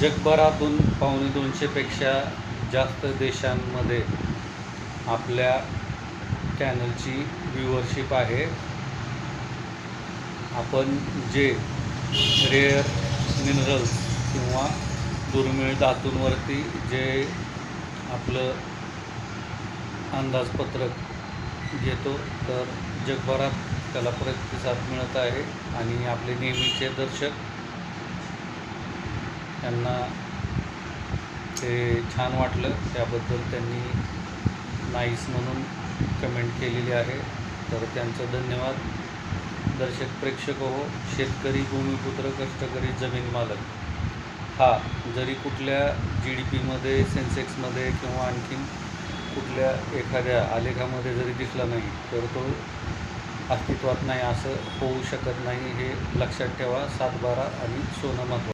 जगभरातून 250पेक्षा जास्त देशांमध्ये आपल्या चॅनलची व्ह्यूवरशिप आहे. आपण जे रेअर मिनरल्स किंवा दुर्मिळ धातूंवरती जे आपलं अंदाजपत्रक घेतो, तर जगभरात त्याला प्रतिसाद मिळत आहे आणि आपले नेहमीचे दर्शक त्यांना ते छान वाटलं. त्याबद्दल त्यांनी नाईस म्हणून कमेंट केलेली आहे, तर त्यांचं धन्यवाद. दर्शक प्रेक्षक हो, शेतकरी, भूमिपुत्र, कष्टकरी, जमीन मालक हा जरी कुठल्या GDPमध्ये, सेन्सेक्समध्ये किंवा आणखीन कुठल्या एखाद्या आलेखामध्ये जरी दिसला नाही, तर तो अस्तित्वात नाही असं होऊ शकत नाही. हे लक्षात ठेवा. 7/12 आणि सोनं महत्त्वाचं.